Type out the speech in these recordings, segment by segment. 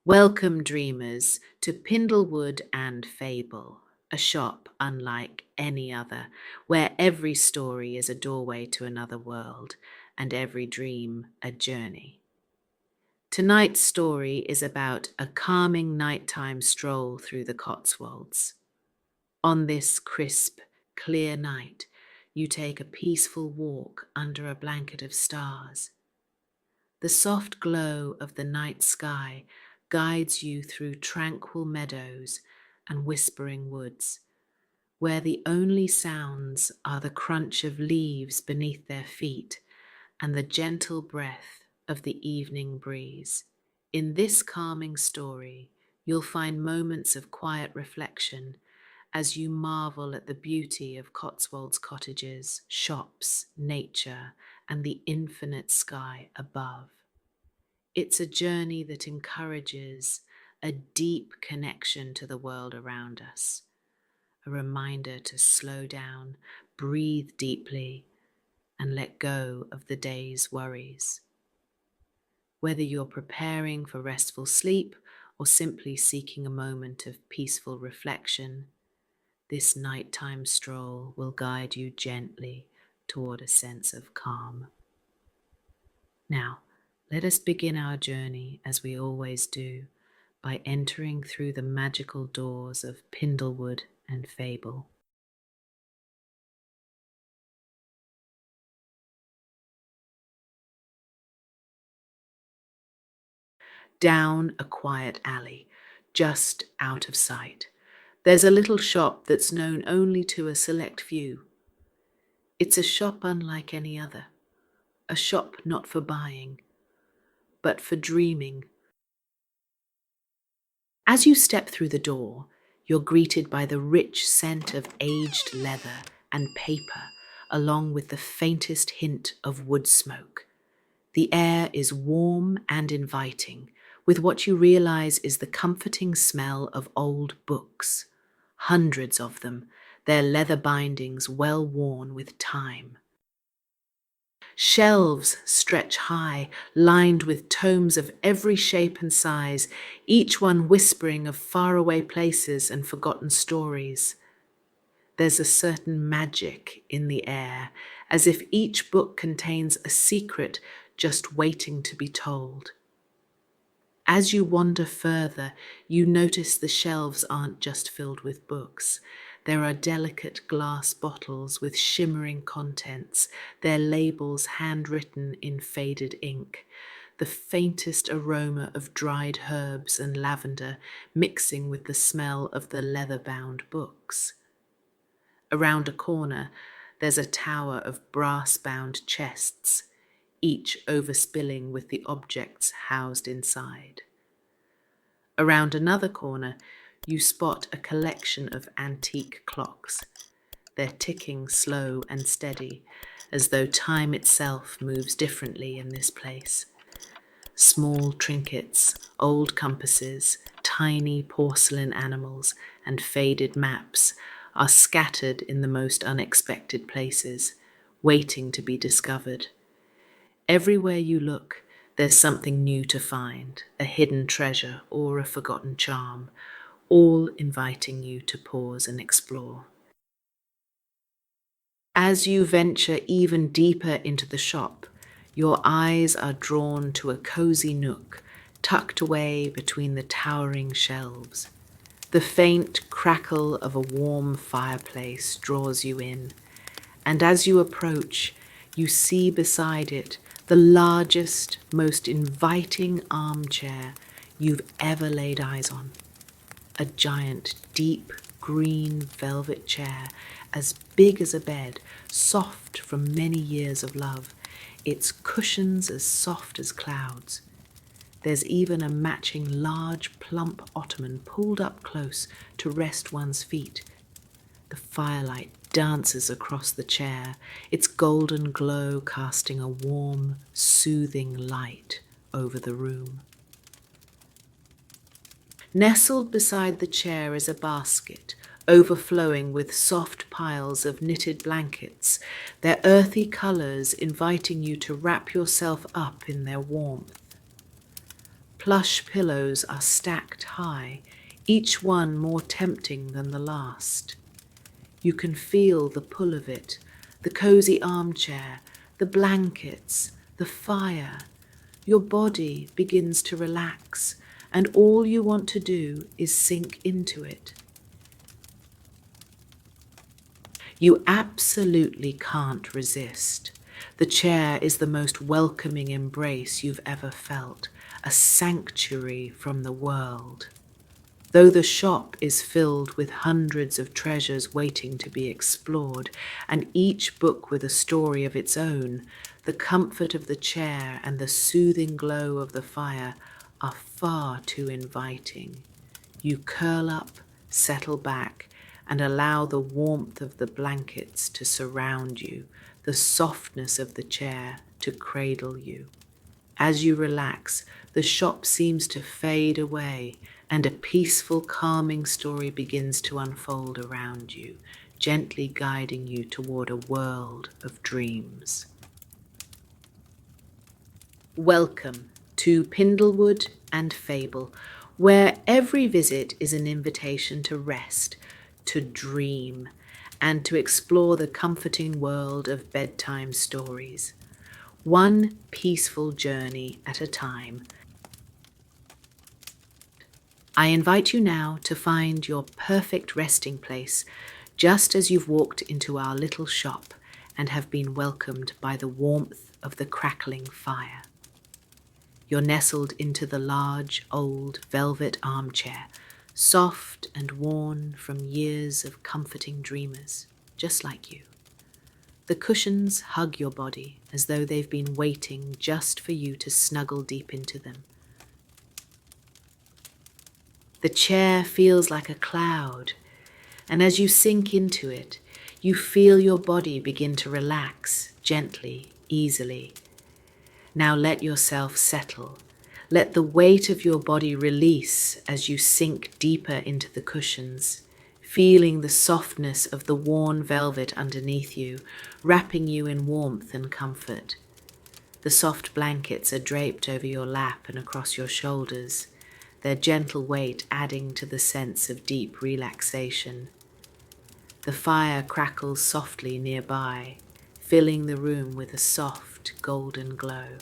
Welcome, dreamers, to Pindlewood and Fable, a shop unlike any other, where every story is a doorway to another world and every dream a journey. Tonight's story is about a calming nighttime stroll through the Cotswolds. On this crisp, clear night, you take a peaceful walk under a blanket of stars. The soft glow of the night sky guides you through tranquil meadows and whispering woods, where the only sounds are the crunch of leaves beneath their feet and the gentle breath of the evening breeze. In this calming story, you'll find moments of quiet reflection as you marvel at the beauty of Cotswolds cottages, shops, nature, and the infinite sky above. It's a journey that encourages a deep connection to the world around us, a reminder to slow down, breathe deeply, and let go of the day's worries. Whether you're preparing for restful sleep or simply seeking a moment of peaceful reflection, this nighttime stroll will guide you gently toward a sense of calm. Now, let us begin our journey as we always do, by entering through the magical doors of Pindlewood and Fable. Down a quiet alley, just out of sight, there's a little shop that's known only to a select few. It's a shop unlike any other, a shop not for buying, but for dreaming. As you step through the door, you're greeted by the rich scent of aged leather and paper, along with the faintest hint of wood smoke. The air is warm and inviting, with what you realize is the comforting smell of old books. Hundreds of them, their leather bindings well worn with time. Shelves stretch high, lined with tomes of every shape and size, each one whispering of faraway places and forgotten stories. There's a certain magic in the air, as if each book contains a secret just waiting to be told. As you wander further, you notice the shelves aren't just filled with books. There are delicate glass bottles with shimmering contents, their labels handwritten in faded ink, the faintest aroma of dried herbs and lavender mixing with the smell of the leather-bound books. Around a corner, there's a tower of brass-bound chests, each overspilling with the objects housed inside. Around another corner, you spot a collection of antique clocks, their ticking slow and steady, as though time itself moves differently in this place. Small trinkets, old compasses, tiny porcelain animals, and faded maps are scattered in the most unexpected places, waiting to be discovered. Everywhere you look, there's something new to find, a hidden treasure or a forgotten charm, all inviting you to pause and explore. As you venture even deeper into the shop, your eyes are drawn to a cozy nook tucked away between the towering shelves. The faint crackle of a warm fireplace draws you in, and as you approach, you see beside it the largest, most inviting armchair you've ever laid eyes on. A giant, deep green velvet chair, as big as a bed, soft from many years of love, its cushions as soft as clouds. There's even a matching large, plump ottoman pulled up close to rest one's feet. The firelight dances across the chair, its golden glow casting a warm, soothing light over the room. Nestled beside the chair is a basket, overflowing with soft piles of knitted blankets, their earthy colours inviting you to wrap yourself up in their warmth. Plush pillows are stacked high, each one more tempting than the last. You can feel the pull of it, the cozy armchair, the blankets, the fire. Your body begins to relax, and all you want to do is sink into it. You absolutely can't resist. The chair is the most welcoming embrace you've ever felt, a sanctuary from the world. Though the shop is filled with hundreds of treasures waiting to be explored, and each book with a story of its own, the comfort of the chair and the soothing glow of the fire are far too inviting. You curl up, settle back, and allow the warmth of the blankets to surround you, the softness of the chair to cradle you. As you relax, the shop seems to fade away, and a peaceful, calming story begins to unfold around you, gently guiding you toward a world of dreams. Welcome to Pindlewood and Fable, where every visit is an invitation to rest, to dream, and to explore the comforting world of bedtime stories. One peaceful journey at a time. I invite you now to find your perfect resting place, just as you've walked into our little shop and have been welcomed by the warmth of the crackling fire. You're nestled into the large, old velvet armchair, soft and worn from years of comforting dreamers, just like you. The cushions hug your body as though they've been waiting just for you to snuggle deep into them. The chair feels like a cloud, and as you sink into it, you feel your body begin to relax gently, easily. Now let yourself settle. Let the weight of your body release as you sink deeper into the cushions, feeling the softness of the worn velvet underneath you, wrapping you in warmth and comfort. The soft blankets are draped over your lap and across your shoulders, their gentle weight adding to the sense of deep relaxation. The fire crackles softly nearby, filling the room with a soft golden glow.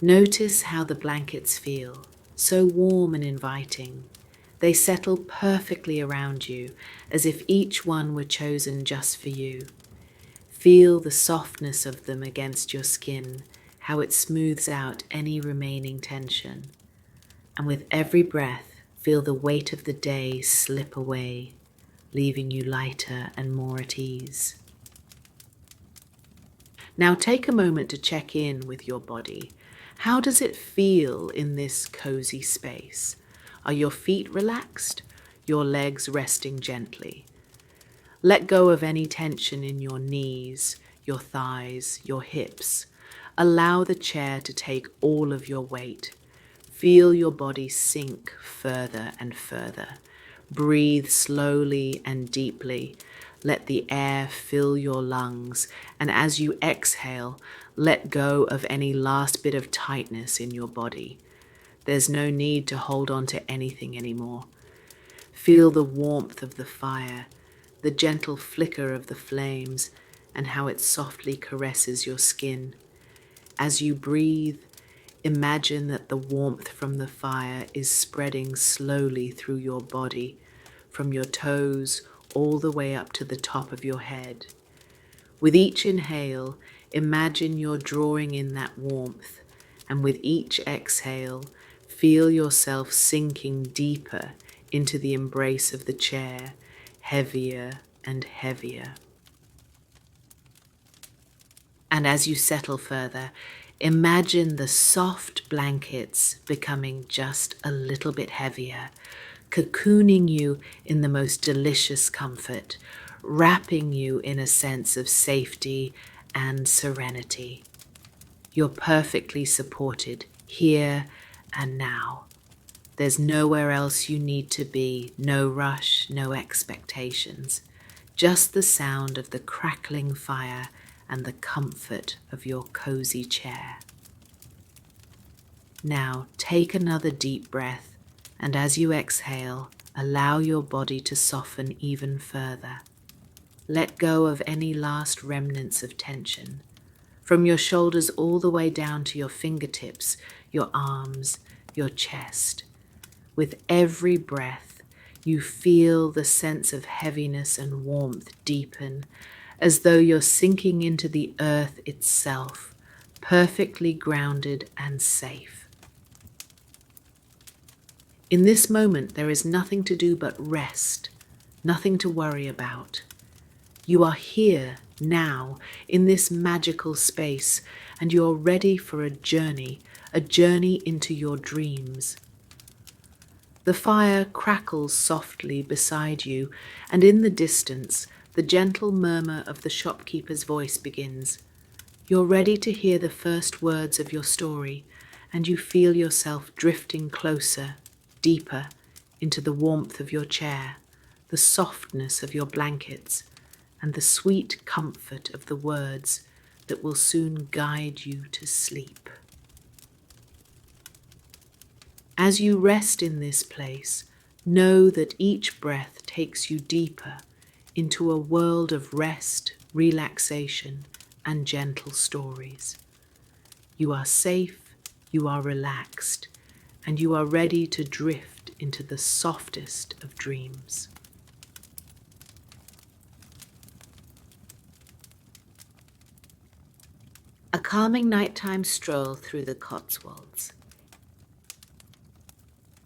Notice how the blankets feel, so warm and inviting. They settle perfectly around you, as if each one were chosen just for you. Feel the softness of them against your skin, how it smooths out any remaining tension. And with every breath, feel the weight of the day slip away, leaving you lighter and more at ease. Now take a moment to check in with your body. How does it feel in this cozy space? Are your feet relaxed? Your legs resting gently? Let go of any tension in your knees, your thighs, your hips. Allow the chair to take all of your weight. Feel your body sink further and further. Breathe slowly and deeply. Let the air fill your lungs, and as you exhale, let go of any last bit of tightness in your body. There's no need to hold on to anything anymore. Feel the warmth of the fire, the gentle flicker of the flames, and how it softly caresses your skin. As you breathe, imagine that the warmth from the fire is spreading slowly through your body, from your toes all the way up to the top of your head. With each inhale, imagine you're drawing in that warmth, and with each exhale, feel yourself sinking deeper into the embrace of the chair, heavier and heavier. And as you settle further, imagine the soft blankets becoming just a little bit heavier, cocooning you in the most delicious comfort, wrapping you in a sense of safety and serenity. You're perfectly supported here and now. There's nowhere else you need to be, no rush, no expectations, just the sound of the crackling fire and the comfort of your cozy chair. Now take another deep breath, and as you exhale, allow your body to soften even further. Let go of any last remnants of tension. From your shoulders all the way down to your fingertips, your arms, your chest. With every breath, you feel the sense of heaviness and warmth deepen, as though you're sinking into the earth itself, perfectly grounded and safe. In this moment, there is nothing to do but rest, nothing to worry about. You are here now in this magical space, and you're ready for a journey into your dreams. The fire crackles softly beside you, and in the distance, the gentle murmur of the shopkeeper's voice begins. You're ready to hear the first words of your story, and you feel yourself drifting closer, deeper, into the warmth of your chair, the softness of your blankets, and the sweet comfort of the words that will soon guide you to sleep. As you rest in this place, know that each breath takes you deeper into a world of rest, relaxation, and gentle stories. You are safe, you are relaxed, and you are ready to drift into the softest of dreams. A calming nighttime stroll through the Cotswolds.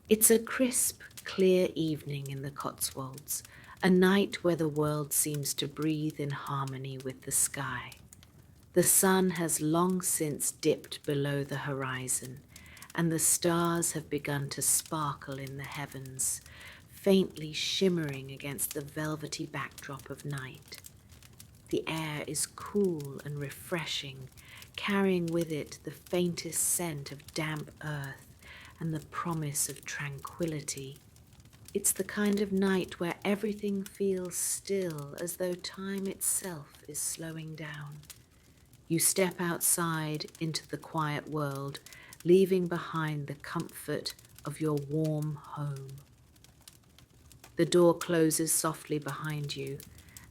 It's a crisp, clear evening in the Cotswolds, a night where the world seems to breathe in harmony with the sky. The sun has long since dipped below the horizon, and the stars have begun to sparkle in the heavens, faintly shimmering against the velvety backdrop of night. The air is cool and refreshing, carrying with it the faintest scent of damp earth and the promise of tranquility. It's the kind of night where everything feels still, as though time itself is slowing down. You step outside into the quiet world, leaving behind the comfort of your warm home. The door closes softly behind you,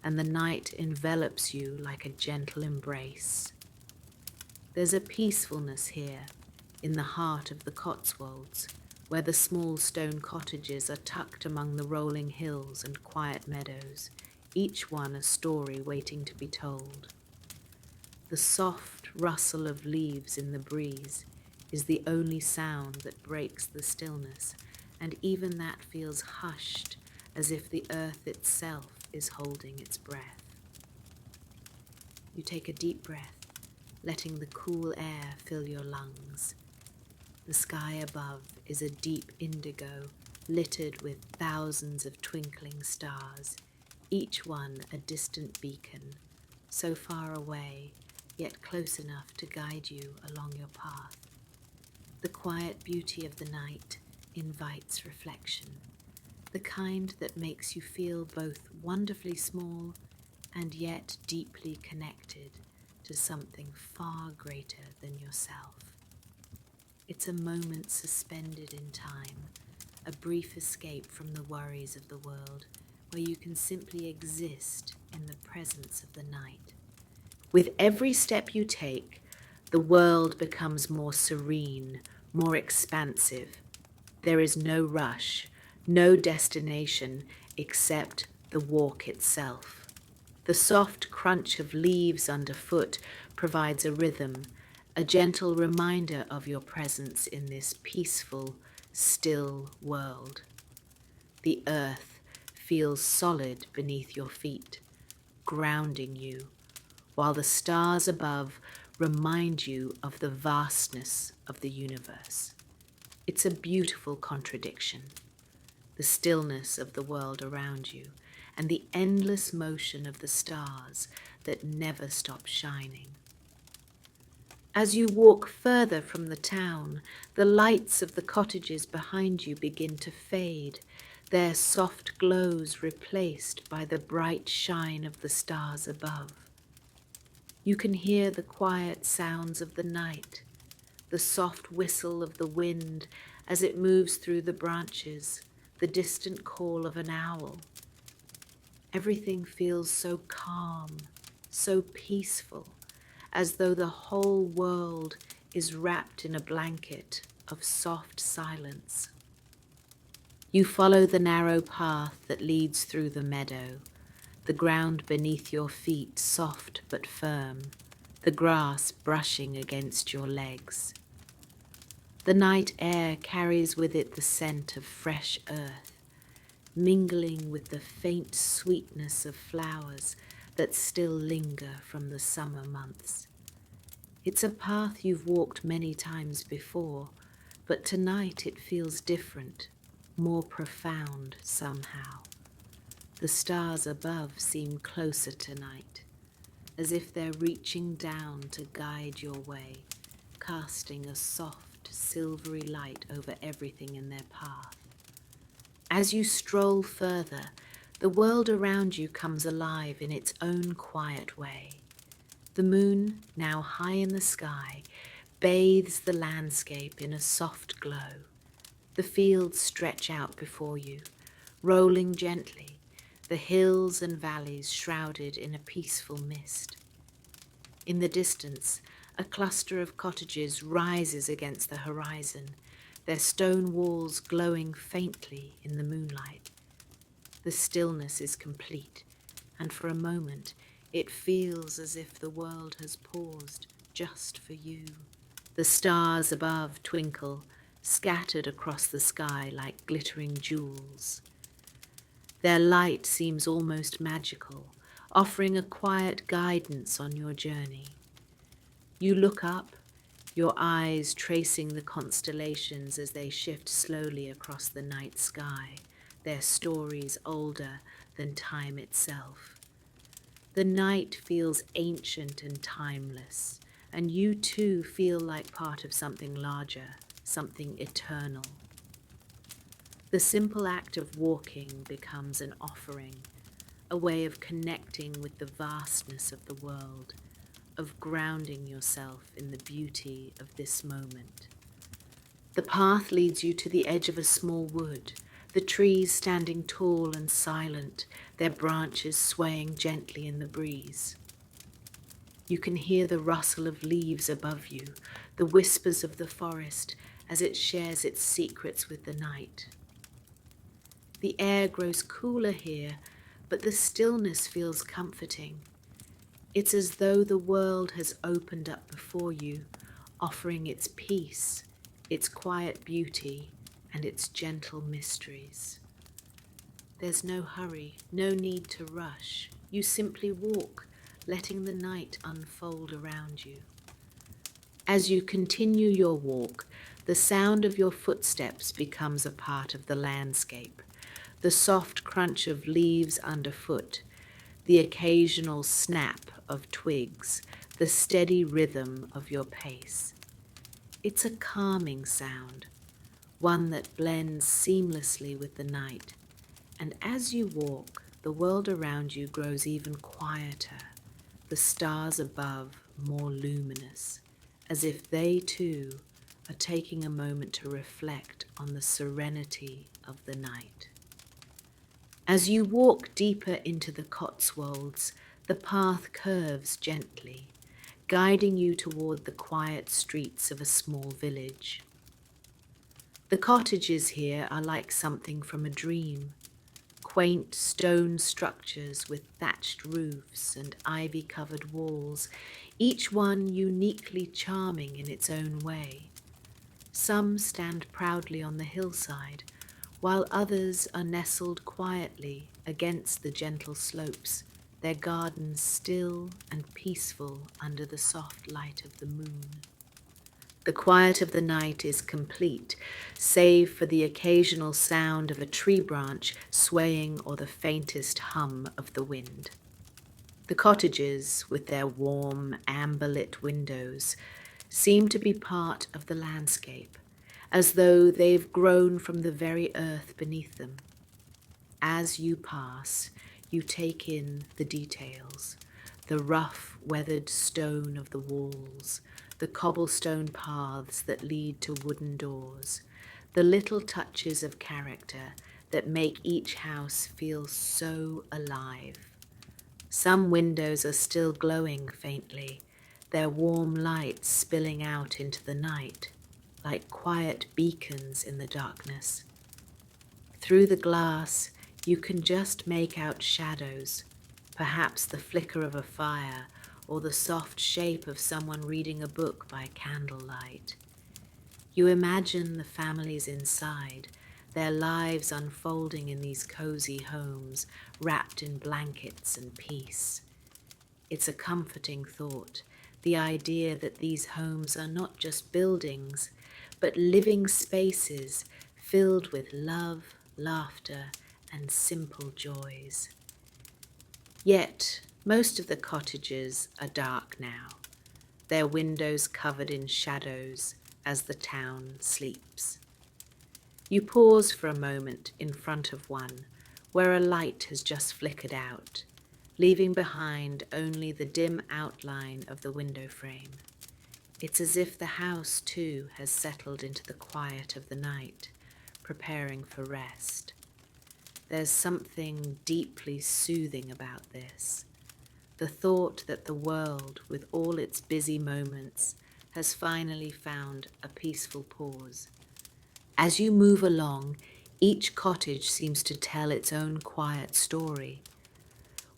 and the night envelops you like a gentle embrace. There's a peacefulness here, in the heart of the Cotswolds, where the small stone cottages are tucked among the rolling hills and quiet meadows, each one a story waiting to be told. The soft rustle of leaves in the breeze is the only sound that breaks the stillness, and even that feels hushed, as if the earth itself is holding its breath. You take a deep breath, letting the cool air fill your lungs. The sky above is a deep indigo, littered with thousands of twinkling stars, each one a distant beacon, so far away, yet close enough to guide you along your path. The quiet beauty of the night invites reflection, the kind that makes you feel both wonderfully small and yet deeply connected to something far greater than yourself. It's a moment suspended in time, a brief escape from the worries of the world, where you can simply exist in the presence of the night. With every step you take, the world becomes more serene, more expansive. There is no rush, no destination except the walk itself. The soft crunch of leaves underfoot provides a rhythm, a gentle reminder of your presence in this peaceful, still world. The earth feels solid beneath your feet, grounding you, while the stars above remind you of the vastness of the universe. It's a beautiful contradiction, the stillness of the world around you and the endless motion of the stars that never stop shining. As you walk further from the town, the lights of the cottages behind you begin to fade, their soft glows replaced by the bright shine of the stars above. You can hear the quiet sounds of the night, the soft whistle of the wind as it moves through the branches, the distant call of an owl. Everything feels so calm, so peaceful, as though the whole world is wrapped in a blanket of soft silence. You follow the narrow path that leads through the meadow, the ground beneath your feet soft but firm, the grass brushing against your legs. The night air carries with it the scent of fresh earth, mingling with the faint sweetness of flowers that still linger from the summer months. It's a path you've walked many times before, but tonight it feels different, more profound somehow. The stars above seem closer tonight, as if they're reaching down to guide your way, casting a soft, silvery light over everything in their path. As you stroll further, the world around you comes alive in its own quiet way. The moon, now high in the sky, bathes the landscape in a soft glow. The fields stretch out before you, rolling gently, the hills and valleys shrouded in a peaceful mist. In the distance, a cluster of cottages rises against the horizon, their stone walls glowing faintly in the moonlight. The stillness is complete, and for a moment it feels as if the world has paused just for you. The stars above twinkle, scattered across the sky like glittering jewels. Their light seems almost magical, offering a quiet guidance on your journey. You look up, your eyes tracing the constellations as they shift slowly across the night sky, their stories older than time itself. The night feels ancient and timeless, and you too feel like part of something larger, something eternal. The simple act of walking becomes an offering, a way of connecting with the vastness of the world, of grounding yourself in the beauty of this moment. The path leads you to the edge of a small wood, the trees standing tall and silent, their branches swaying gently in the breeze. You can hear the rustle of leaves above you, the whispers of the forest as it shares its secrets with the night. The air grows cooler here, but the stillness feels comforting. It's as though the world has opened up before you, offering its peace, its quiet beauty, and its gentle mysteries. There's no hurry, no need to rush. You simply walk, letting the night unfold around you. As you continue your walk, the sound of your footsteps becomes a part of the landscape. The soft crunch of leaves underfoot, the occasional snap of twigs, the steady rhythm of your pace. It's a calming sound, one that blends seamlessly with the night. And as you walk, the world around you grows even quieter, the stars above more luminous, as if they too are taking a moment to reflect on the serenity of the night. As you walk deeper into the Cotswolds, the path curves gently, guiding you toward the quiet streets of a small village. The cottages here are like something from a dream, quaint stone structures with thatched roofs and ivy-covered walls, each one uniquely charming in its own way. Some stand proudly on the hillside, while others are nestled quietly against the gentle slopes, their gardens still and peaceful under the soft light of the moon. The quiet of the night is complete, save for the occasional sound of a tree branch swaying or the faintest hum of the wind. The cottages, with their warm, amber-lit windows, seem to be part of the landscape, as though they've grown from the very earth beneath them. As you pass, you take in the details, the rough, weathered stone of the walls, the cobblestone paths that lead to wooden doors, the little touches of character that make each house feel so alive. Some windows are still glowing faintly, their warm light spilling out into the night, like quiet beacons in the darkness. Through the glass, you can just make out shadows, perhaps the flicker of a fire or the soft shape of someone reading a book by candlelight. You imagine the families inside, their lives unfolding in these cozy homes, wrapped in blankets and peace. It's a comforting thought, the idea that these homes are not just buildings, but living spaces filled with love, laughter, and simple joys. Yet, most of the cottages are dark now, their windows covered in shadows as the town sleeps. You pause for a moment in front of one where a light has just flickered out, leaving behind only the dim outline of the window frame. It's as if the house, too, has settled into the quiet of the night, preparing for rest. There's something deeply soothing about this. The thought that the world, with all its busy moments, has finally found a peaceful pause. As you move along, each cottage seems to tell its own quiet story.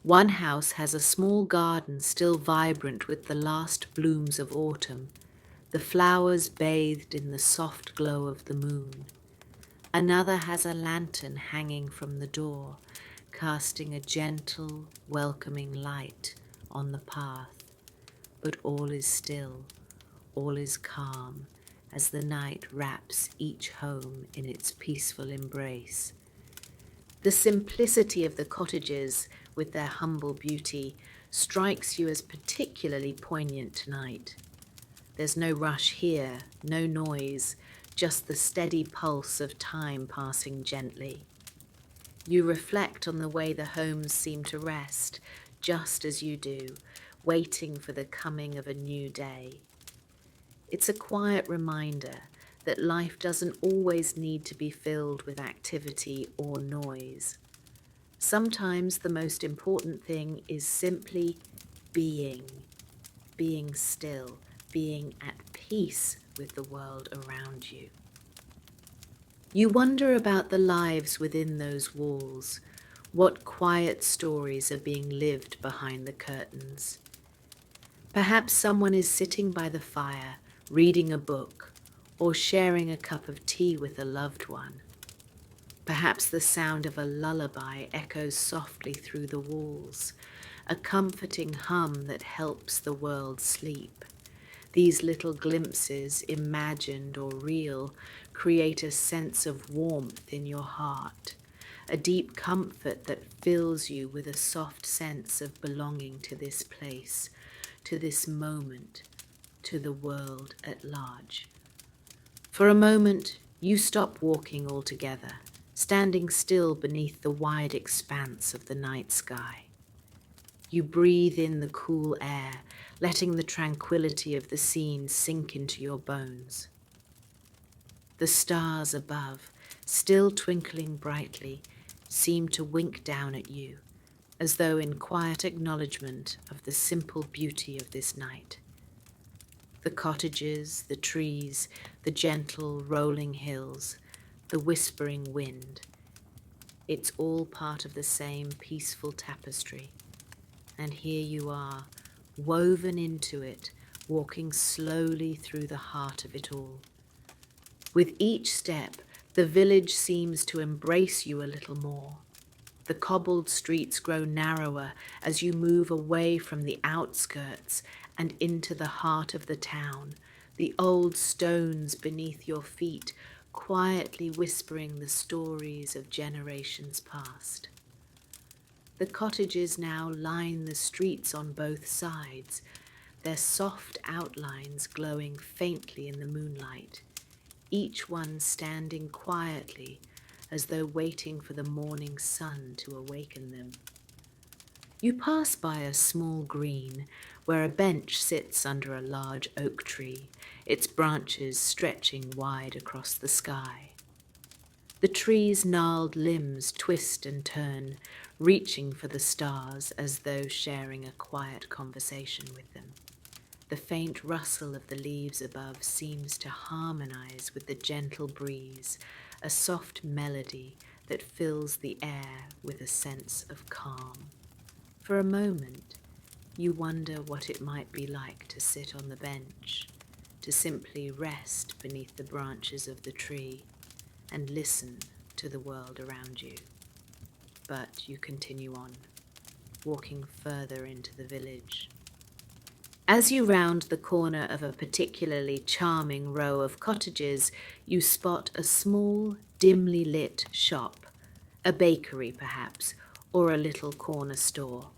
One house has a small garden still vibrant with the last blooms of autumn, the flowers bathed in the soft glow of the moon. Another has a lantern hanging from the door, casting a gentle, welcoming light on the path. But all is still, all is calm, as the night wraps each home in its peaceful embrace. The simplicity of the cottages, with their humble beauty, strikes you as particularly poignant tonight. There's no rush here, no noise, just the steady pulse of time passing gently. You reflect on the way the homes seem to rest, just as you do, waiting for the coming of a new day. It's a quiet reminder that life doesn't always need to be filled with activity or noise. Sometimes the most important thing is simply being still, being at peace with the world around you. You wonder about the lives within those walls, what quiet stories are being lived behind the curtains. Perhaps someone is sitting by the fire, reading a book, or sharing a cup of tea with a loved one. Perhaps the sound of a lullaby echoes softly through the walls, a comforting hum that helps the world sleep. These little glimpses, imagined or real, create a sense of warmth in your heart, a deep comfort that fills you with a soft sense of belonging to this place, to this moment, to the world at large. For a moment, you stop walking altogether, standing still beneath the wide expanse of the night sky. You breathe in the cool air, letting the tranquility of the scene sink into your bones. The stars above, still twinkling brightly, seem to wink down at you, as though in quiet acknowledgement of the simple beauty of this night. The cottages, the trees, the gentle rolling hills, the whispering wind. It's all part of the same peaceful tapestry. And here you are, woven into it, walking slowly through the heart of it all. With each step, the village seems to embrace you a little more. The cobbled streets grow narrower as you move away from the outskirts and into the heart of the town, the old stones beneath your feet quietly whispering the stories of generations past. The cottages now line the streets on both sides, their soft outlines glowing faintly in the moonlight, each one standing quietly as though waiting for the morning sun to awaken them. You pass by a small green where a bench sits under a large oak tree, its branches stretching wide across the sky. The tree's gnarled limbs twist and turn, reaching for the stars as though sharing a quiet conversation with them. The faint rustle of the leaves above seems to harmonize with the gentle breeze, a soft melody that fills the air with a sense of calm. For a moment, you wonder what it might be like to sit on the bench, to simply rest beneath the branches of the tree and listen to the world around you. But you continue on, walking further into the village. As you round the corner of a particularly charming row of cottages, you spot a small, dimly lit shop, a bakery perhaps, or a little corner store.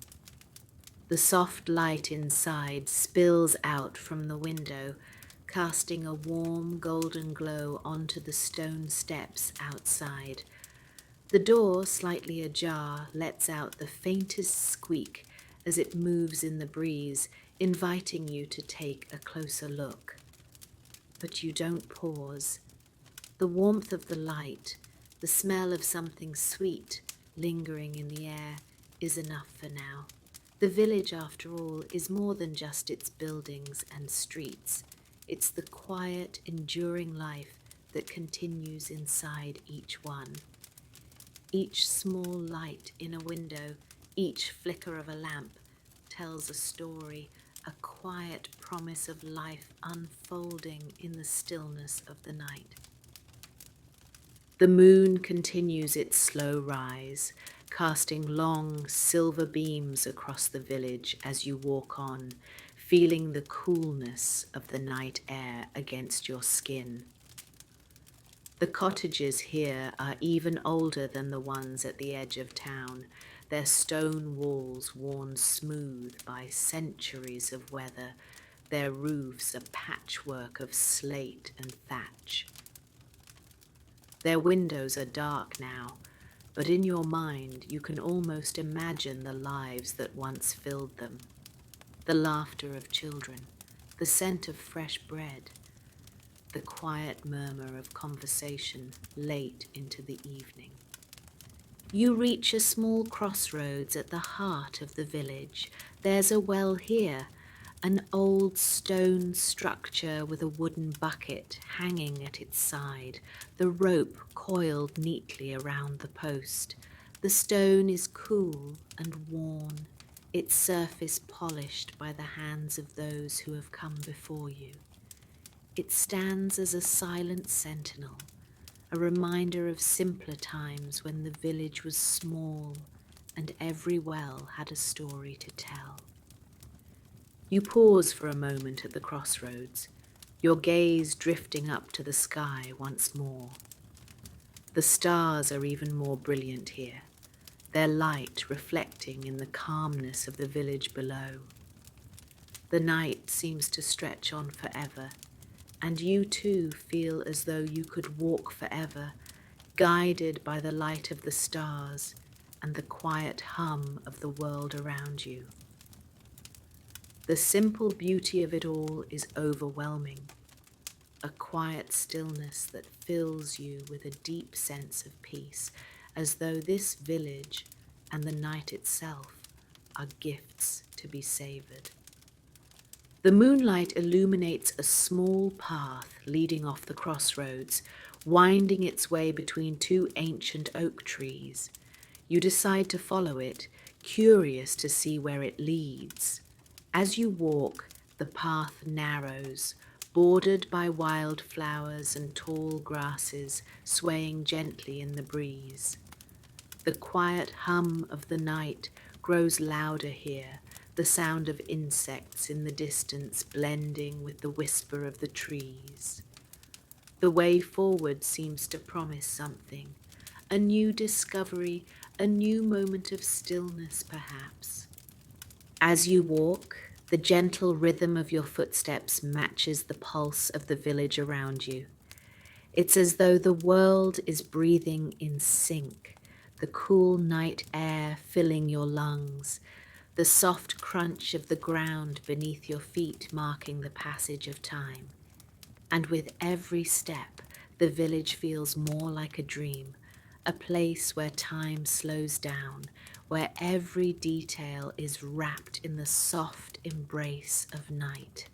The soft light inside spills out from the window, casting a warm golden glow onto the stone steps outside. The door, slightly ajar, lets out the faintest squeak as it moves in the breeze, inviting you to take a closer look. But you don't pause. The warmth of the light, the smell of something sweet lingering in the air, is enough for now. The village, after all, is more than just its buildings and streets. It's the quiet, enduring life that continues inside each one. Each small light in a window, each flicker of a lamp, tells a story, a quiet promise of life unfolding in the stillness of the night. The moon continues its slow rise, casting long silver beams across the village as you walk on, feeling the coolness of the night air against your skin. The cottages here are even older than the ones at the edge of town, their stone walls worn smooth by centuries of weather, their roofs a patchwork of slate and thatch. Their windows are dark now, but in your mind you can almost imagine the lives that once filled them. The laughter of children, the scent of fresh bread, the quiet murmur of conversation late into the evening. You reach a small crossroads at the heart of the village. There's a well here, an old stone structure with a wooden bucket hanging at its side, the rope coiled neatly around the post. The stone is cool and worn, its surface polished by the hands of those who have come before you. It stands as a silent sentinel, a reminder of simpler times when the village was small and every well had a story to tell. You pause for a moment at the crossroads, your gaze drifting up to the sky once more. The stars are even more brilliant here, their light reflecting in the calmness of the village below. The night seems to stretch on forever, and you too feel as though you could walk forever, guided by the light of the stars and the quiet hum of the world around you. The simple beauty of it all is overwhelming, a quiet stillness that fills you with a deep sense of peace, as though this village and the night itself are gifts to be savoured. The moonlight illuminates a small path leading off the crossroads, winding its way between two ancient oak trees. You decide to follow it, curious to see where it leads. As you walk, the path narrows, bordered by wild flowers and tall grasses swaying gently in the breeze. The quiet hum of the night grows louder here, the sound of insects in the distance blending with the whisper of the trees. The way forward seems to promise something, a new discovery, a new moment of stillness perhaps. As you walk, the gentle rhythm of your footsteps matches the pulse of the village around you. It's as though the world is breathing in sync, the cool night air filling your lungs, the soft crunch of the ground beneath your feet marking the passage of time. And with every step, the village feels more like a dream, a place where time slows down, where every detail is wrapped in the soft embrace of night.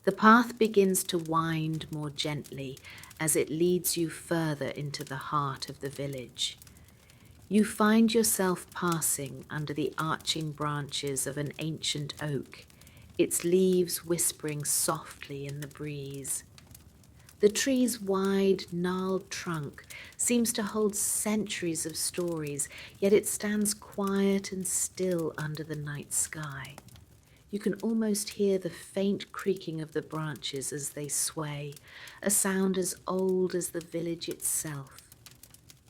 The path begins to wind more gently as it leads you further into the heart of the village. You find yourself passing under the arching branches of an ancient oak, its leaves whispering softly in the breeze. The tree's wide, gnarled trunk seems to hold centuries of stories, yet it stands quiet and still under the night sky. You can almost hear the faint creaking of the branches as they sway, a sound as old as the village itself.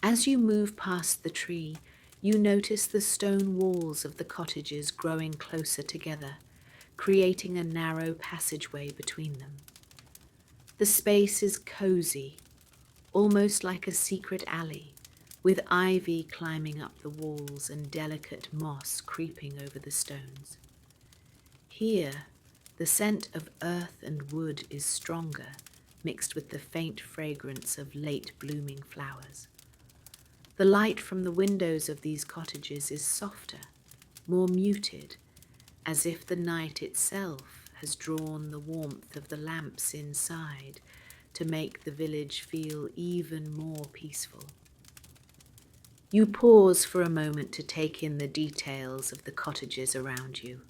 As you move past the tree, you notice the stone walls of the cottages growing closer together, creating a narrow passageway between them. The space is cozy, almost like a secret alley, with ivy climbing up the walls and delicate moss creeping over the stones. Here, the scent of earth and wood is stronger, mixed with the faint fragrance of late blooming flowers. The light from the windows of these cottages is softer, more muted, as if the night itself has drawn the warmth of the lamps inside to make the village feel even more peaceful. You pause for a moment to take in the details of the cottages around you.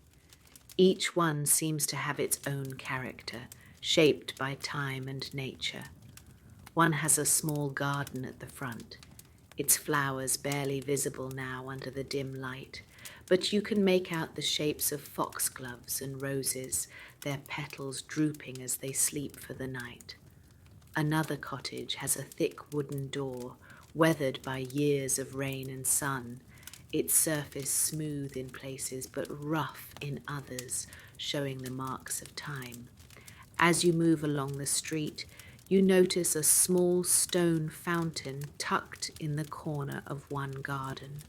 Each one seems to have its own character, shaped by time and nature. One has a small garden at the front, its flowers barely visible now under the dim light, but you can make out the shapes of foxgloves and roses, their petals drooping as they sleep for the night. Another cottage has a thick wooden door, weathered by years of rain and sun, its surface smooth in places but rough in others, showing the marks of time. As you move along the street, you notice a small stone fountain tucked in the corner of one garden.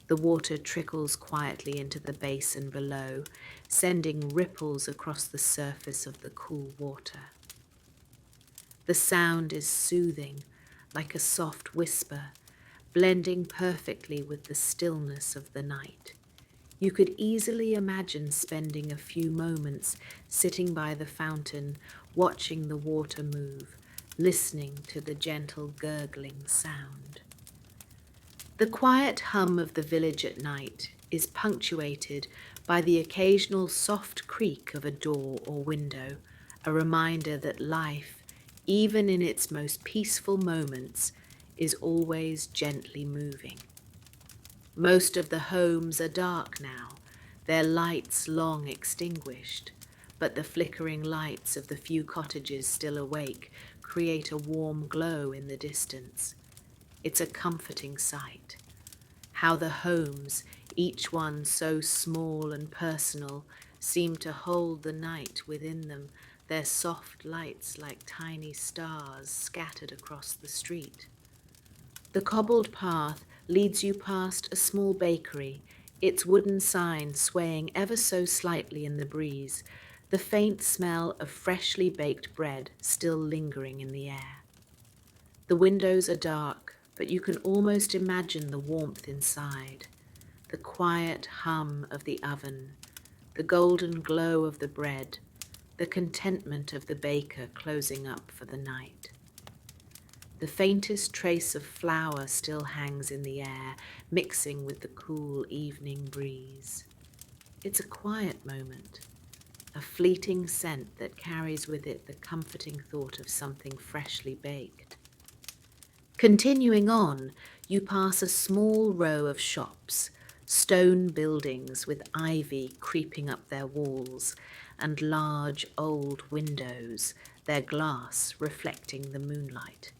The water trickles quietly into the basin below, sending ripples across the surface of the cool water. The sound is soothing, like a soft whisper, blending perfectly with the stillness of the night. You could easily imagine spending a few moments sitting by the fountain, watching the water move, listening to the gentle gurgling sound. The quiet hum of the village at night is punctuated by the occasional soft creak of a door or window, a reminder that life, even in its most peaceful moments, is always gently moving. Most of the homes are dark now, their lights long extinguished, but the flickering lights of the few cottages still awake create a warm glow in the distance. It's a comforting sight. How the homes, each one so small and personal, seem to hold the night within them, their soft lights like tiny stars scattered across the street. The cobbled path leads you past a small bakery, its wooden sign swaying ever so slightly in the breeze, the faint smell of freshly baked bread still lingering in the air. The windows are dark, but you can almost imagine the warmth inside, the quiet hum of the oven, the golden glow of the bread, the contentment of the baker closing up for the night. The faintest trace of flour still hangs in the air, mixing with the cool evening breeze. It's a quiet moment, a fleeting scent that carries with it the comforting thought of something freshly baked. Continuing on, you pass a small row of shops, stone buildings with ivy creeping up their walls, and large old windows, their glass reflecting the moonlight.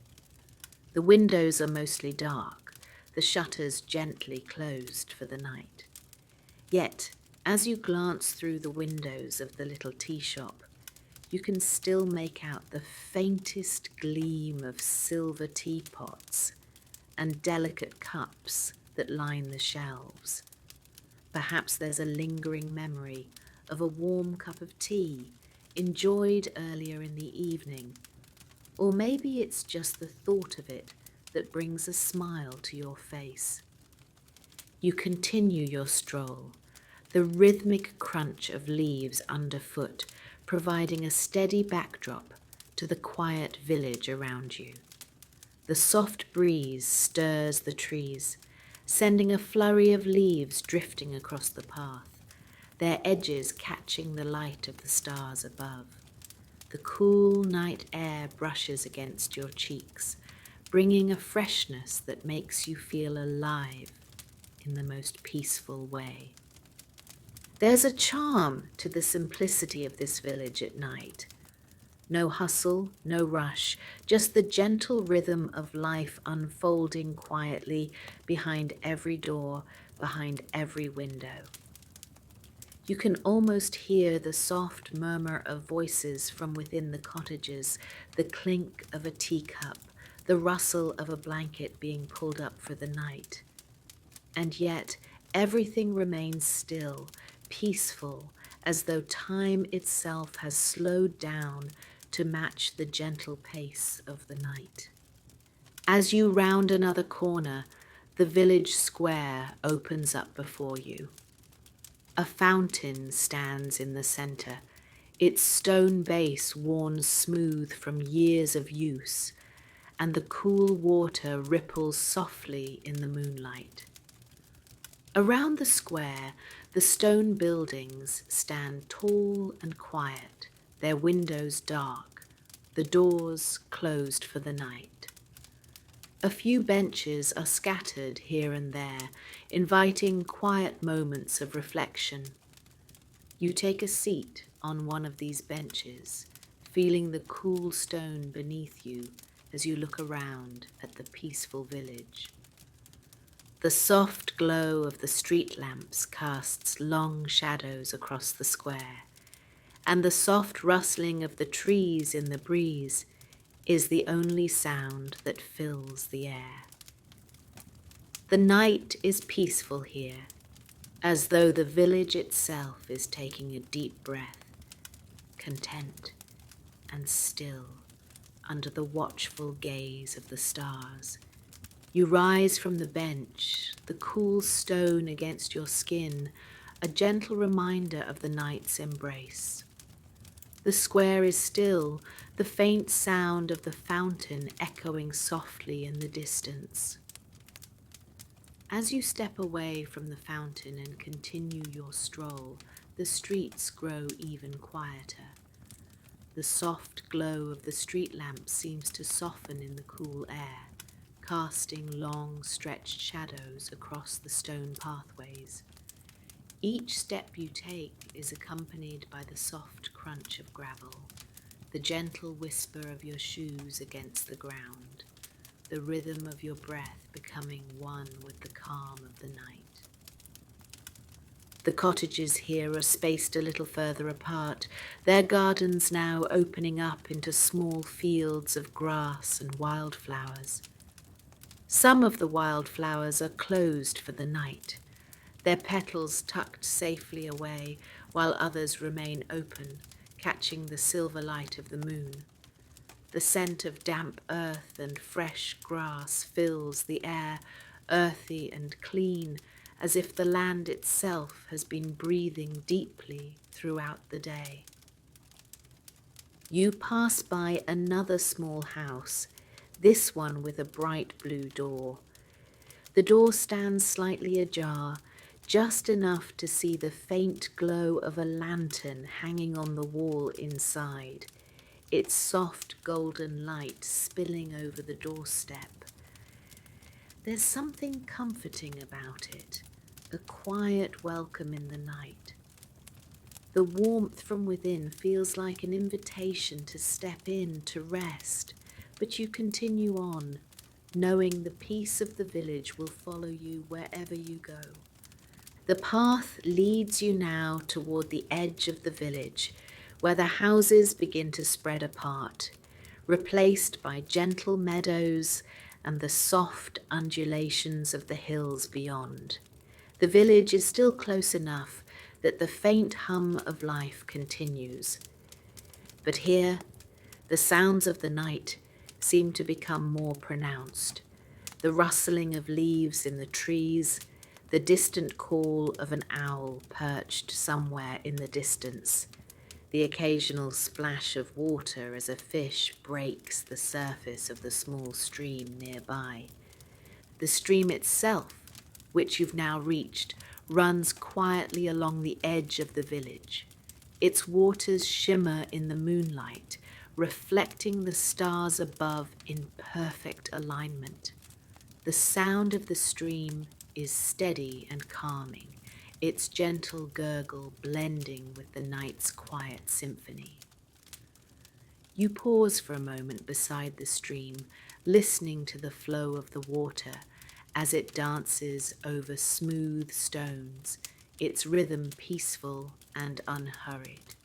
The windows are mostly dark, the shutters gently closed for the night. Yet, as you glance through the windows of the little tea shop, you can still make out the faintest gleam of silver teapots and delicate cups that line the shelves. Perhaps there's a lingering memory of a warm cup of tea enjoyed earlier in the evening, or maybe it's just the thought of it that brings a smile to your face. You continue your stroll, the rhythmic crunch of leaves underfoot providing a steady backdrop to the quiet village around you. The soft breeze stirs the trees, sending a flurry of leaves drifting across the path, their edges catching the light of the stars above. The cool night air brushes against your cheeks, bringing a freshness that makes you feel alive in the most peaceful way. There's a charm to the simplicity of this village at night. No hustle, no rush, just the gentle rhythm of life unfolding quietly behind every door, behind every window. You can almost hear the soft murmur of voices from within the cottages, the clink of a teacup, the rustle of a blanket being pulled up for the night. And yet everything remains still, peaceful, as though time itself has slowed down to match the gentle pace of the night. As you round another corner, the village square opens up before you. A fountain stands in the center, its stone base worn smooth from years of use, and the cool water ripples softly in the moonlight. Around the square, the stone buildings stand tall and quiet, their windows dark, the doors closed for the night. A few benches are scattered here and there, inviting quiet moments of reflection. You take a seat on one of these benches, feeling the cool stone beneath you as you look around at the peaceful village. The soft glow of the street lamps casts long shadows across the square, and the soft rustling of the trees in the breeze is the only sound that fills the air. The night is peaceful here, as though the village itself is taking a deep breath, content and still under the watchful gaze of the stars. You rise from the bench, the cool stone against your skin, a gentle reminder of the night's embrace. The square is still, the faint sound of the fountain echoing softly in the distance. As you step away from the fountain and continue your stroll, the streets grow even quieter. The soft glow of the street lamps seems to soften in the cool air, casting long stretched shadows across the stone pathways. Each step you take is accompanied by the soft crunch of gravel, the gentle whisper of your shoes against the ground, the rhythm of your breath becoming one with the calm of the night. The cottages here are spaced a little further apart, their gardens now opening up into small fields of grass and wildflowers. Some of the wildflowers are closed for the night, their petals tucked safely away, while others remain open, catching the silver light of the moon. The scent of damp earth and fresh grass fills the air, earthy and clean, as if the land itself has been breathing deeply throughout the day. You pass by another small house, this one with a bright blue door. The door stands slightly ajar, just enough to see the faint glow of a lantern hanging on the wall inside, its soft golden light spilling over the doorstep. There's something comforting about it, a quiet welcome in the night. The warmth from within feels like an invitation to step in, to rest, but you continue on, knowing the peace of the village will follow you wherever you go. The path leads you now toward the edge of the village, where the houses begin to spread apart, replaced by gentle meadows and the soft undulations of the hills beyond. The village is still close enough that the faint hum of life continues. But here, the sounds of the night seem to become more pronounced. The rustling of leaves in the trees, the distant call of an owl perched somewhere in the distance, the occasional splash of water as a fish breaks the surface of the small stream nearby. The stream itself, which you've now reached, runs quietly along the edge of the village. Its waters shimmer in the moonlight, reflecting the stars above in perfect alignment. The sound of the stream is steady and calming, its gentle gurgle blending with the night's quiet symphony. You pause for a moment beside the stream, listening to the flow of the water as it dances over smooth stones, its rhythm peaceful and unhurried.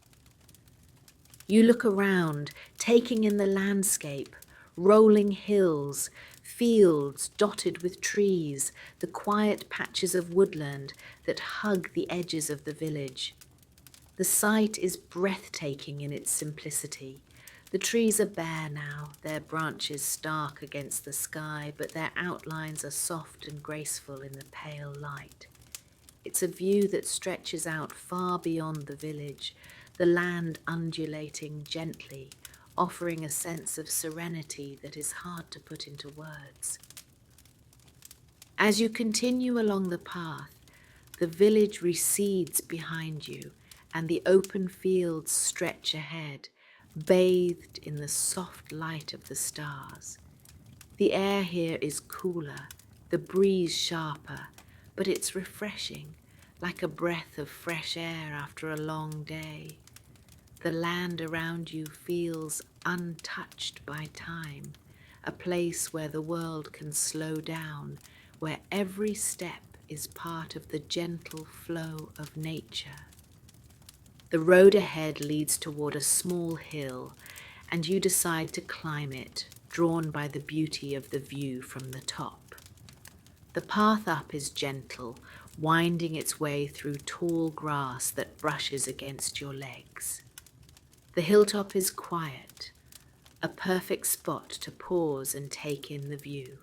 You look around, taking in the landscape, rolling hills, fields dotted with trees, the quiet patches of woodland that hug the edges of the village. The sight is breathtaking in its simplicity. The trees are bare now, their branches stark against the sky, but their outlines are soft and graceful in the pale light. It's a view that stretches out far beyond the village, the land undulating gently, offering a sense of serenity that is hard to put into words. As you continue along the path, the village recedes behind you, and the open fields stretch ahead, bathed in the soft light of the stars. The air here is cooler, the breeze sharper, but it's refreshing, like a breath of fresh air after a long day. The land around you feels untouched by time, a place where the world can slow down, where every step is part of the gentle flow of nature. The road ahead leads toward a small hill, and you decide to climb it, drawn by the beauty of the view from the top. The path up is gentle, winding its way through tall grass that brushes against your legs. The hilltop is quiet, a perfect spot to pause and take in the view.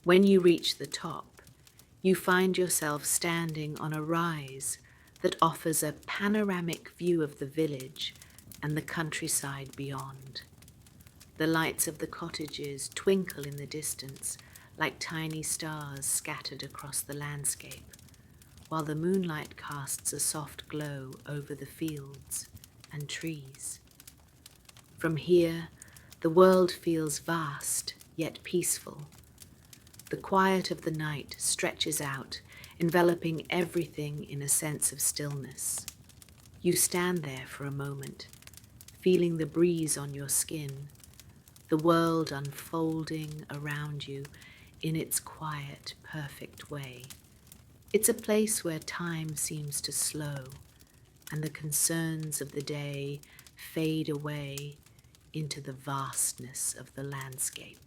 When you reach the top, you find yourself standing on a rise that offers a panoramic view of the village and the countryside beyond. The lights of the cottages twinkle in the distance like tiny stars scattered across the landscape, while the moonlight casts a soft glow over the fields and trees. From here, the world feels vast yet peaceful. The quiet of the night stretches out, enveloping everything in a sense of stillness. You stand there for a moment, feeling the breeze on your skin, the world unfolding around you in its quiet, perfect way. It's a place where time seems to slow, and the concerns of the day fade away into the vastness of the landscape.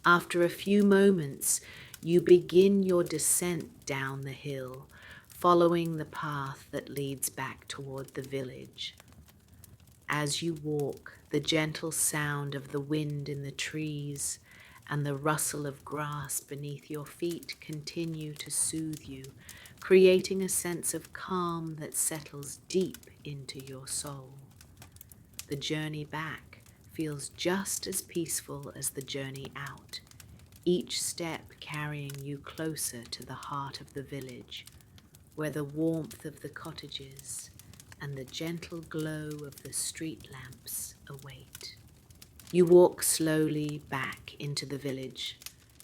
After a few moments, you begin your descent down the hill, following the path that leads back toward the village. As you walk, the gentle sound of the wind in the trees and the rustle of grass beneath your feet continue to soothe you, creating a sense of calm that settles deep into your soul. The journey back feels just as peaceful as the journey out, each step carrying you closer to the heart of the village, where the warmth of the cottages and the gentle glow of the street lamps await. You walk slowly back into the village,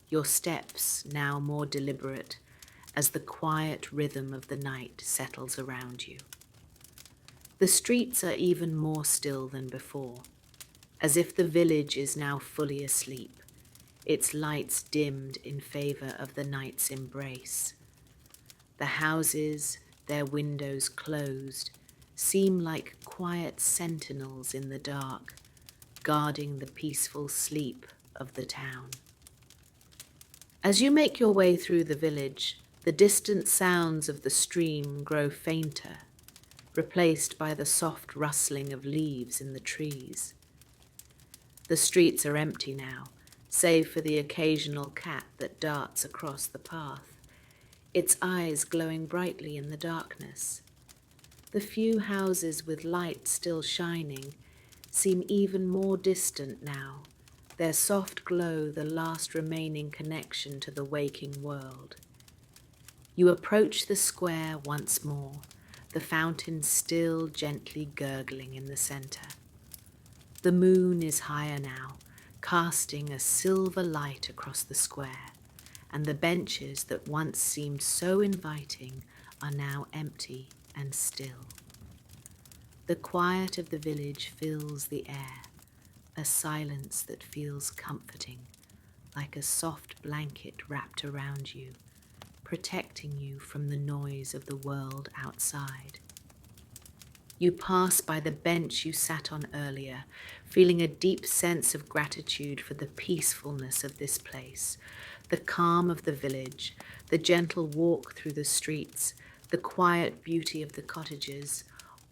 your steps now more deliberate as the quiet rhythm of the night settles around you. The streets are even more still than before, as if the village is now fully asleep, its lights dimmed in favor of the night's embrace. The houses, their windows closed, seem like quiet sentinels in the dark, guarding the peaceful sleep of the town. As you make your way through the village, The distant sounds of the stream grow fainter, replaced by the soft rustling of leaves in the trees. The streets are empty now, save for the occasional cat that darts across the path, its eyes glowing brightly in the darkness. The few houses with light still shining seem even more distant now, their soft glow the last remaining connection to the waking world. You approach the square once more, the fountain still gently gurgling in the centre. The moon is higher now, casting a silver light across the square, and the benches that once seemed so inviting are now empty and still. The quiet of the village fills the air, a silence that feels comforting, like a soft blanket wrapped around you, protecting you from the noise of the world outside. You pass by the bench you sat on earlier, feeling a deep sense of gratitude for the peacefulness of this place, the calm of the village, the gentle walk through the streets, the quiet beauty of the cottages.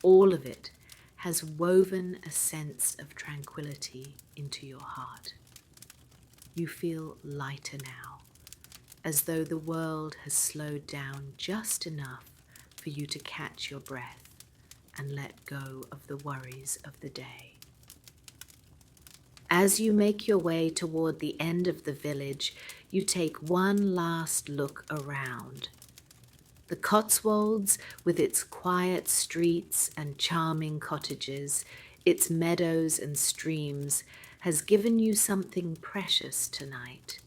All of it has woven a sense of tranquility into your heart. You feel lighter now, as though the world has slowed down just enough for you to catch your breath and let go of the worries of the day. As you make your way toward the end of the village, you take one last look around. The Cotswolds, with its quiet streets and charming cottages, its meadows and streams, has given you something precious tonight: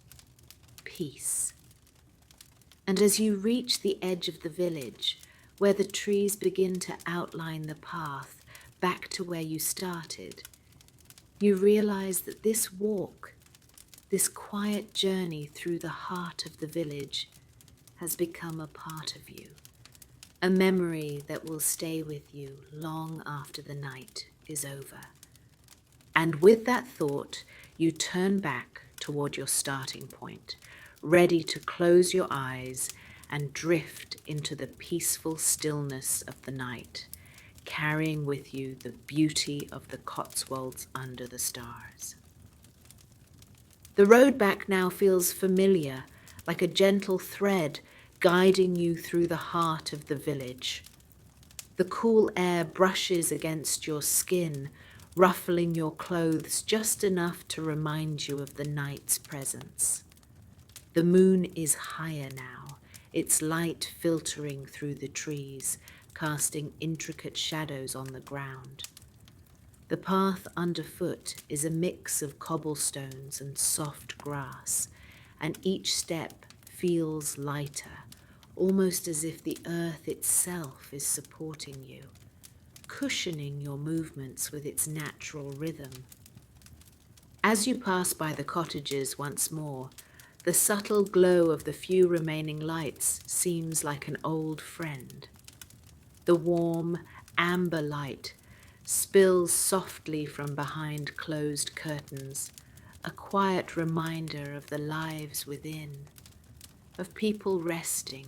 peace. And as you reach the edge of the village, where the trees begin to outline the path back to where you started, you realize that this walk, this quiet journey through the heart of the village, has become a part of you, a memory that will stay with you long after the night is over. And with that thought, you turn back toward your starting point, ready to close your eyes and drift into the peaceful stillness of the night, carrying with you the beauty of the Cotswolds under the stars. The road back now feels familiar, like a gentle thread guiding you through the heart of the village. The cool air brushes against your skin, ruffling your clothes just enough to remind you of the night's presence. The moon is higher now, its light filtering through the trees, casting intricate shadows on the ground. The path underfoot is a mix of cobblestones and soft grass, and each step feels lighter, almost as if the earth itself is supporting you, cushioning your movements with its natural rhythm. As you pass by the cottages once more, the subtle glow of the few remaining lights seems like an old friend. The warm, amber light spills softly from behind closed curtains, a quiet reminder of the lives within, of people resting,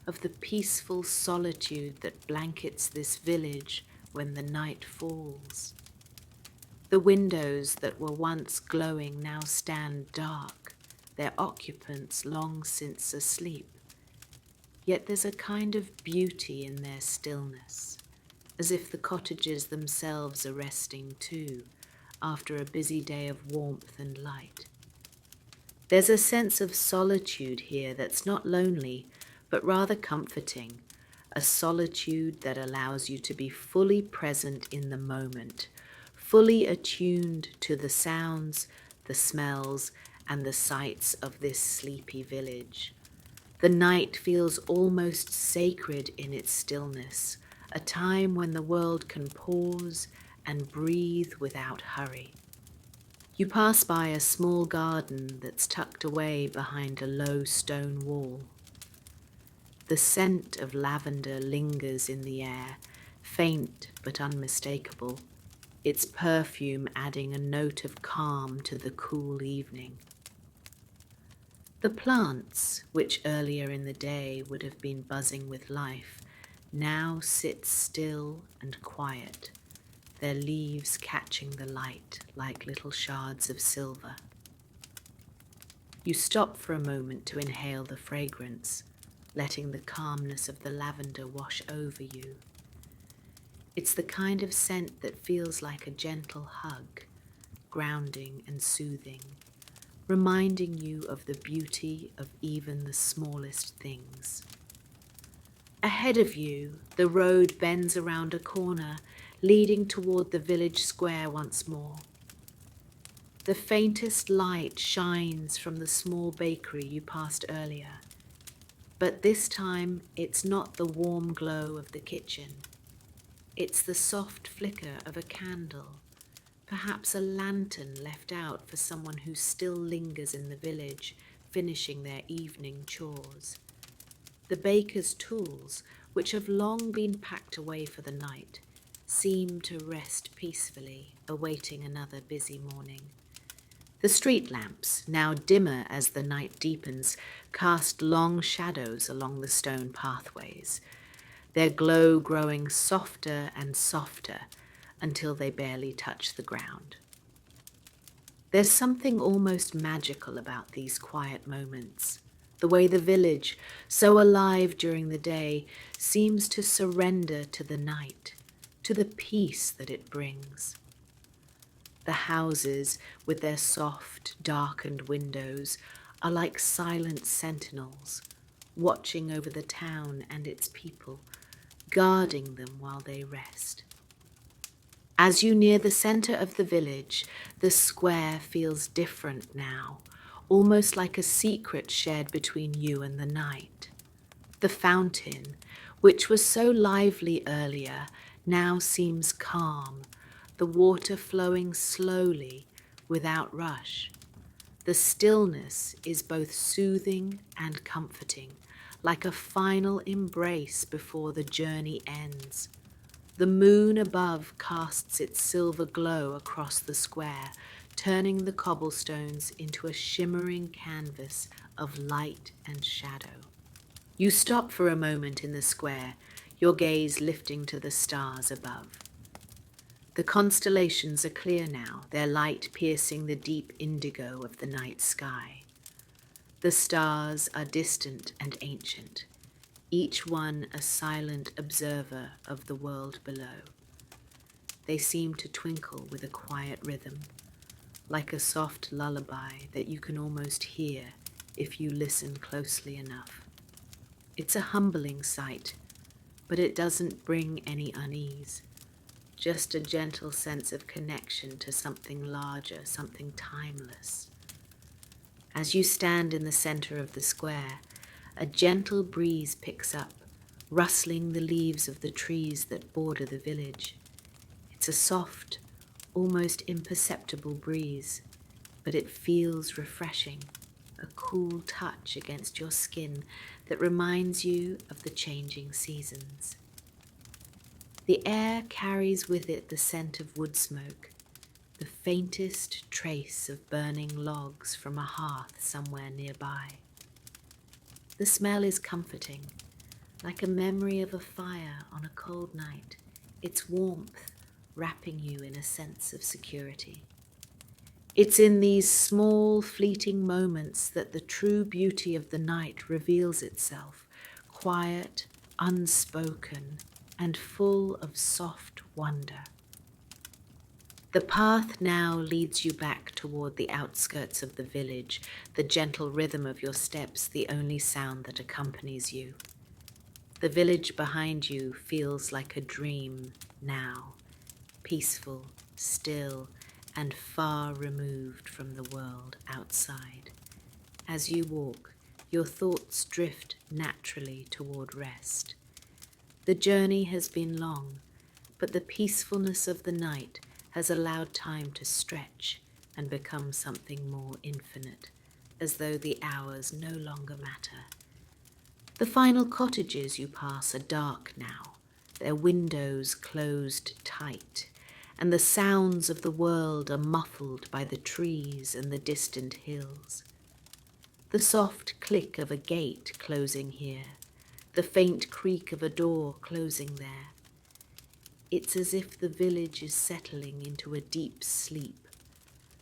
of the peaceful solitude that blankets this village when the night falls. The windows that were once glowing now stand dark, their occupants long since asleep. Yet there's a kind of beauty in their stillness, as if the cottages themselves are resting too, after a busy day of warmth and light. There's a sense of solitude here that's not lonely, but rather comforting, a solitude that allows you to be fully present in the moment, fully attuned to the sounds, the smells, and the sights of this sleepy village. The night feels almost sacred in its stillness, a time when the world can pause and breathe without hurry. You pass by a small garden that's tucked away behind a low stone wall. The scent of lavender lingers in the air, faint but unmistakable, its perfume adding a note of calm to the cool evening. The plants, which earlier in the day would have been buzzing with life, now sit still and quiet, their leaves catching the light like little shards of silver. You stop for a moment to inhale the fragrance, letting the calmness of the lavender wash over you. It's the kind of scent that feels like a gentle hug, grounding and soothing, reminding you of the beauty of even the smallest things. Ahead of you, the road bends around a corner, leading toward the village square once more. The faintest light shines from the small bakery you passed earlier, but this time it's not the warm glow of the kitchen. It's the soft flicker of a candle, perhaps a lantern left out for someone who still lingers in the village, finishing their evening chores. The baker's tools, which have long been packed away for the night, seem to rest peacefully, awaiting another busy morning. The street lamps, now dimmer as the night deepens, cast long shadows along the stone pathways, their glow growing softer and softer until they barely touch the ground. There's something almost magical about these quiet moments, the way the village, so alive during the day, seems to surrender to the night, to the peace that it brings. The houses, with their soft, darkened windows, are like silent sentinels, watching over the town and its people, guarding them while they rest. As you near the center of the village, the square feels different now, almost like a secret shared between you and the night. The fountain, which was so lively earlier, now seems calm, the water flowing slowly, without rush. The stillness is both soothing and comforting, like a final embrace before the journey ends. The moon above casts its silver glow across the square, turning the cobblestones into a shimmering canvas of light and shadow. You stop for a moment in the square, your gaze lifting to the stars above. The constellations are clear now, their light piercing the deep indigo of the night sky. The stars are distant and ancient, each one a silent observer of the world below. They seem to twinkle with a quiet rhythm, like a soft lullaby that you can almost hear if you listen closely enough. It's a humbling sight, but it doesn't bring any unease, just a gentle sense of connection to something larger, something timeless. As you stand in the center of the square, a gentle breeze picks up, rustling the leaves of the trees that border the village. It's a soft, almost imperceptible breeze, but it feels refreshing, a cool touch against your skin that reminds you of the changing seasons. The air carries with it the scent of wood smoke, the faintest trace of burning logs from a hearth somewhere nearby. The smell is comforting, like a memory of a fire on a cold night, its warmth wrapping you in a sense of security. It's in these small, fleeting moments that the true beauty of the night reveals itself, quiet, unspoken, and full of soft wonder. The path now leads you back toward the outskirts of the village, the gentle rhythm of your steps the only sound that accompanies you. The village behind you feels like a dream now, peaceful, still, and far removed from the world outside. As you walk, your thoughts drift naturally toward rest. The journey has been long, but the peacefulness of the night has allowed time to stretch and become something more infinite, as though the hours no longer matter. The final cottages you pass are dark now, their windows closed tight, and the sounds of the world are muffled by the trees and the distant hills. The soft click of a gate closing here, the faint creak of a door closing there. It's as if the village is settling into a deep sleep,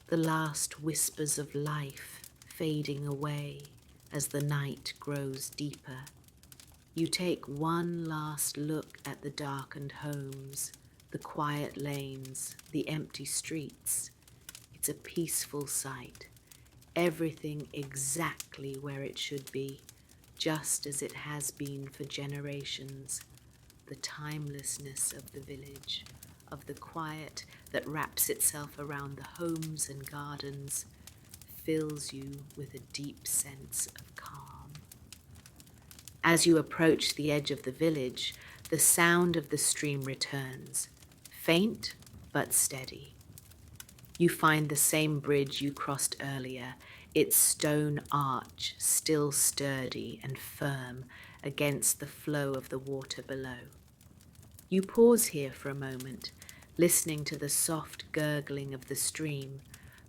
the last whispers of life fading away as the night grows deeper. You take one last look at the darkened homes, the quiet lanes, the empty streets. It's a peaceful sight, everything exactly where it should be, just as it has been for generations. The timelessness of the village, of the quiet that wraps itself around the homes and gardens, fills you with a deep sense of calm. As you approach the edge of the village, the sound of the stream returns, faint but steady. You find the same bridge you crossed earlier, its stone arch still sturdy and firm against the flow of the water below. You pause here for a moment, listening to the soft gurgling of the stream,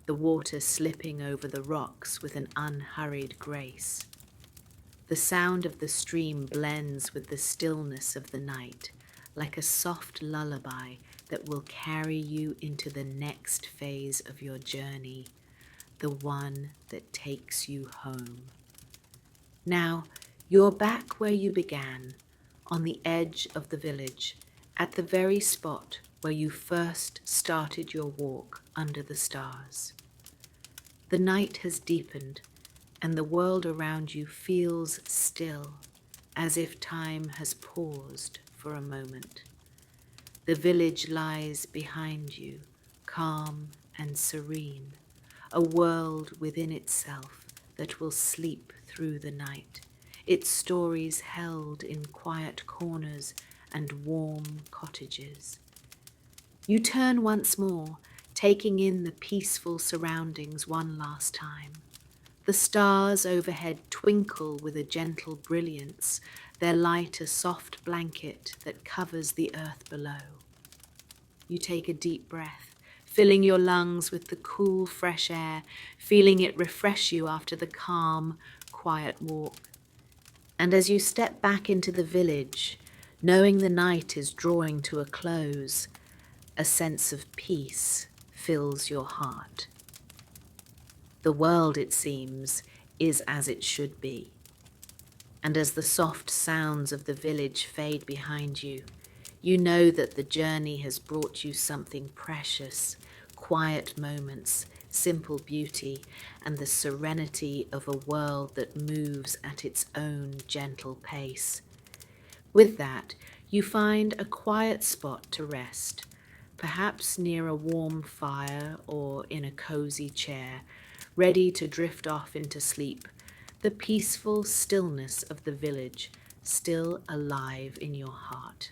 the water slipping over the rocks with an unhurried grace. The sound of the stream blends with the stillness of the night, like a soft lullaby that will carry you into the next phase of your journey, the one that takes you home. Now, you're back where you began, on the edge of the village, at the very spot where you first started your walk under the stars. The night has deepened, and the world around you feels still, as if time has paused for a moment. The village lies behind you, calm and serene, a world within itself that will sleep through the night, its stories held in quiet corners and warm cottages. You turn once more, taking in the peaceful surroundings one last time. The stars overhead twinkle with a gentle brilliance, their light a soft blanket that covers the earth below. You take a deep breath, filling your lungs with the cool, fresh air, feeling it refresh you after the calm, quiet walk. And as you step back into the village, knowing the night is drawing to a close, a sense of peace fills your heart. The world, it seems, is as it should be. And as the soft sounds of the village fade behind you, you know that the journey has brought you something precious, quiet moments, simple beauty, and the serenity of a world that moves at its own gentle pace. With that, you find a quiet spot to rest, perhaps near a warm fire or in a cozy chair, ready to drift off into sleep, the peaceful stillness of the village still alive in your heart.